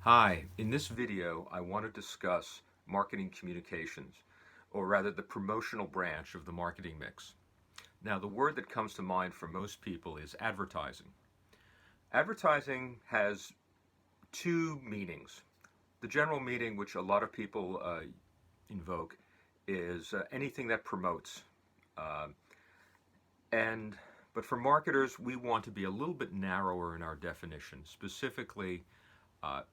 Hi, in this video I want to discuss marketing communications, or rather the promotional branch of the marketing mix. Now, the word that comes to mind for most people is advertising. Advertising has two meanings. The general meaning, which a lot of people invoke, is anything that promotes. Uh, and but for marketers, we want to be a little bit narrower in our definition. Specifically, uh,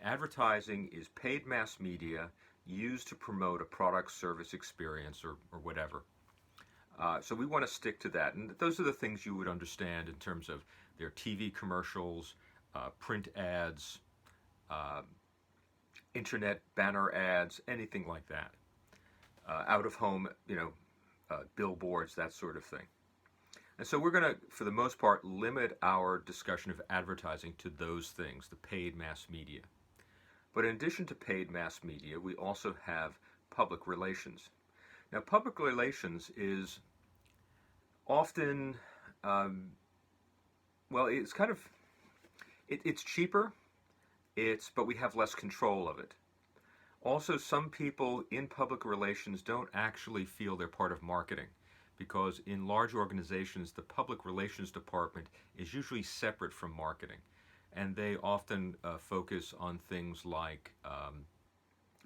advertising is paid mass media used to promote a product, service, experience, or whatever. So we want to stick to that. And those are the things you would understand in terms of their TV commercials, print ads, uh, internet banner ads, anything like that. Out of home, billboards, that sort of thing. And so we're going to, for the most part, limit our discussion of advertising to those things, the paid mass media. But in addition to paid mass media, we also have public relations. Now, public relations is often, um, it's kind of, it's cheaper, but we have less control of it. Also, some people in public relations don't actually feel they're part of marketing because in large organizations, the public relations department is usually separate from marketing. And they often focus on things like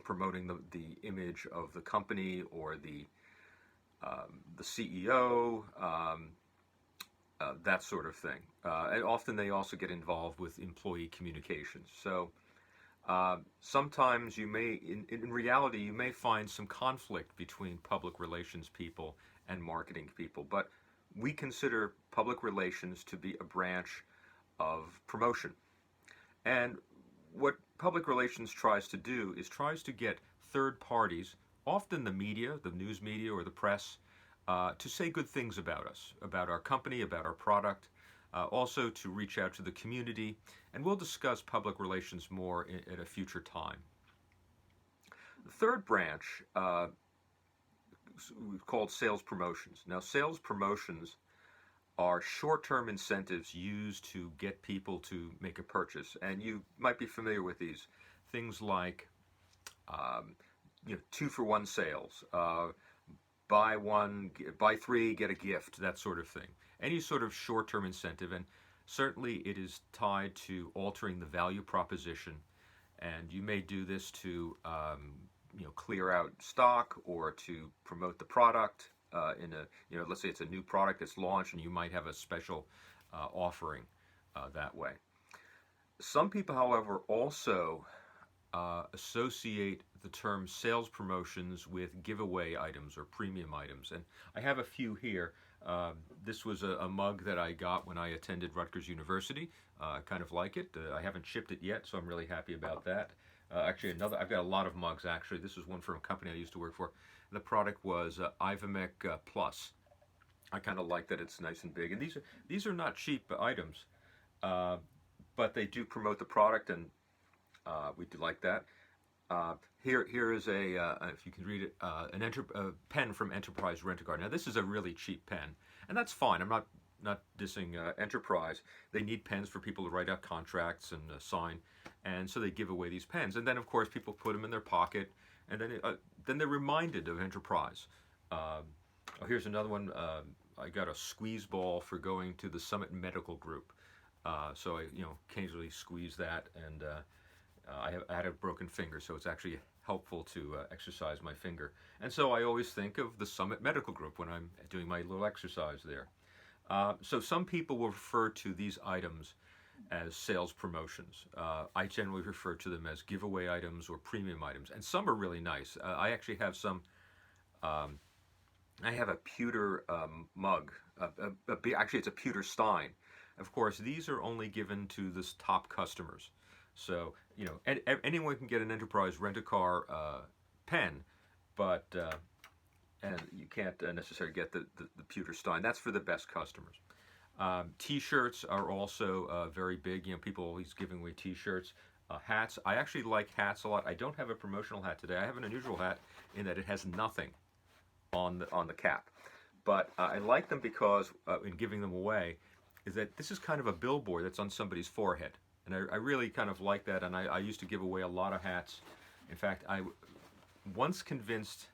promoting the image of the company or the CEO, that sort of thing. And often they also get involved with employee communications. So sometimes in reality, you may find some conflict between public relations people and marketing people. But we consider public relations to be a branch of promotion. And what public relations tries to do is tries to get third parties, often the media, the news media or the press, to say good things about us, about our company, about our product, also to reach out to the community. And we'll discuss public relations more at a future time. The third branch we've called sales promotions. Now, sales promotions are short-term incentives used to get people to make a purchase. And you might be familiar with these things like um, 2-for-1 sales, buy three, get a gift, that sort of thing. Any sort of short-term incentive, and certainly it is tied to altering the value proposition. And you may do this to clear out stock or to promote the product in a let's say it's a new product that's launched and you might have a special offering that way. Some people, however, also associate the term sales promotions with giveaway items or premium items. And I have a few here. This was a mug that I got when I attended Rutgers University. I kind of like it. I haven't shipped it yet, so I'm really happy about that. Actually, I've got a lot of mugs, actually. This is one from a company I used to work for. The product was Ivamec Plus. I kind of like that it's nice and big. And these are not cheap items, uh, but they do promote the product, and we do like that. Here is if you can read it, a pen from Enterprise Rent-A-Car. Now this is a really cheap pen, and that's fine. I'm not dissing Enterprise. They need pens for people to write out contracts and sign, and so they give away these pens. And then of course people put them in their pocket, and then they're reminded of Enterprise. Uh, Here's another one. I got a squeeze ball for going to the Summit Medical Group. So I occasionally squeeze that, and I had a broken finger, so it's actually helpful to exercise my finger. And so I always think of the Summit Medical Group when I'm doing my little exercise there. So some people will refer to these items as sales promotions. I generally refer to them as giveaway items or premium items, and some are really nice. I actually have some. Um, I have a pewter mug. Actually, it's a pewter stein. Of course, these are only given to the top customers. So, anyone can get an Enterprise Rent-A-Car pen, but and you can't necessarily get the pewter stein. That's for the best customers. T-shirts are also very big. People always giving away T-shirts. Hats. I actually like hats a lot. I don't have a promotional hat today. I have an unusual hat in that it has nothing on the cap. But I like them because in giving them away is that this is kind of a billboard that's on somebody's forehead. And I really kind of like that, and I used to give away a lot of hats. In fact, I once convinced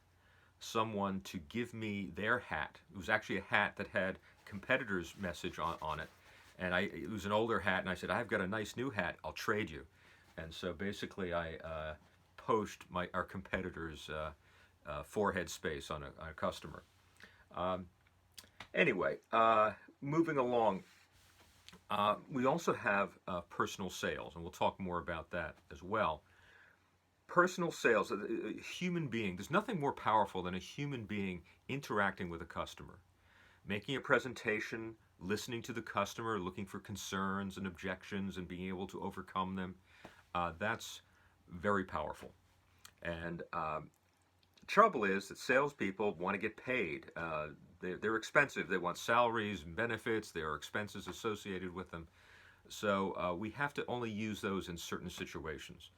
someone to give me their hat. It was actually a hat that had competitor's message on it. And it was an older hat, and I said, I've got a nice new hat, I'll trade you. And so basically I poached our competitor's forehead space on a customer. Um, anyway, moving along, we also have personal sales, and we'll talk more about that as well. Personal sales, a human being, there's nothing more powerful than a human being interacting with a customer, making a presentation, listening to the customer, looking for concerns and objections and being able to overcome them. That's very powerful. And trouble is that salespeople want to get paid. They're expensive. They want salaries and benefits. There are expenses associated with them. So we have to only use those in certain situations.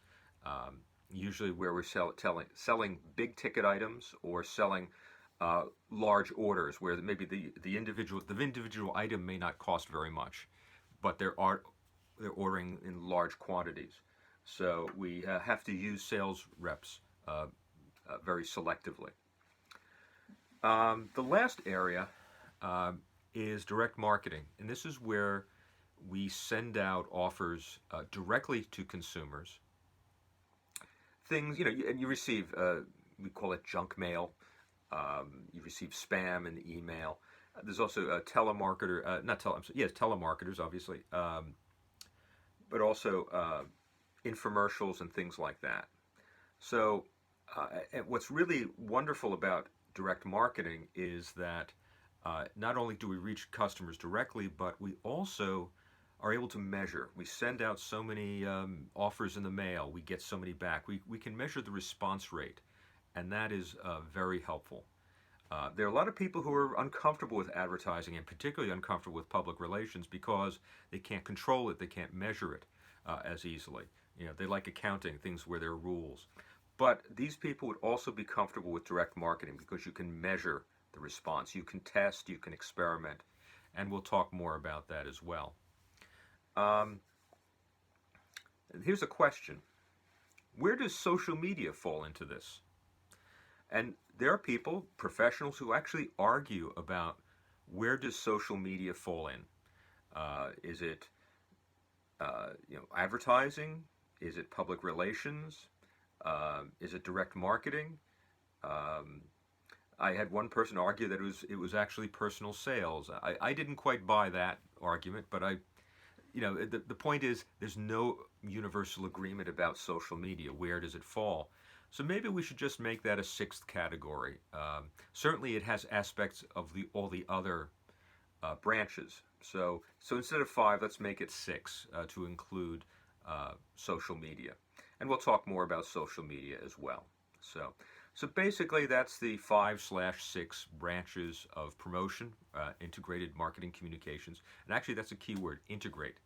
Usually where we're selling big ticket items or selling large orders, where maybe the individual item may not cost very much, but they're ordering in large quantities. So we have to use sales reps very selectively. The last area is direct marketing, and this is where we send out offers directly to consumers. Things, and you receive, we call it junk mail. You receive spam in the email. There's also a telemarketer, telemarketers, obviously, but also infomercials and things like that. So, and what's really wonderful about direct marketing is that not only do we reach customers directly, but we also are able to measure. We send out so many offers in the mail, we get so many back. We can measure the response rate, and that is very helpful. There are a lot of people who are uncomfortable with advertising, and particularly uncomfortable with public relations, because they can't control it, they can't measure it as easily. They like accounting, things where there are rules. But these people would also be comfortable with direct marketing because you can measure the response, you can test, you can experiment, and we'll talk more about that as well. Here's a question. Where does social media fall into this? And there are people, professionals, who actually argue about where does social media fall in. Is it advertising? Is it public relations? Is it direct marketing? I had one person argue that it was actually personal sales. I didn't quite buy that argument, but the point is there's no universal agreement about social media. Where does it fall? So maybe we should just make that a sixth category. Certainly it has aspects of all the other branches. So instead of 5, let's make it 6 to include social media. And we'll talk more about social media as well. So basically that's the 5/6 branches of promotion, integrated marketing communications. And actually that's a key word, integrate.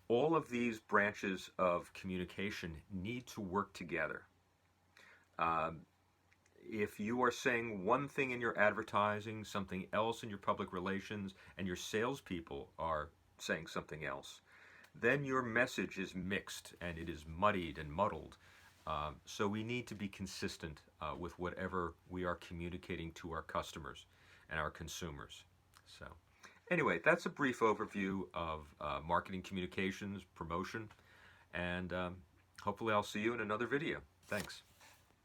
All of these branches of communication need to work together. If you are saying one thing in your advertising, something else in your public relations, and your salespeople are saying something else, then your message is mixed and it is muddied and muddled. So we need to be consistent with whatever we are communicating to our customers and our consumers. So anyway, that's a brief overview of marketing communications, promotion, and hopefully I'll see you in another video. Thanks.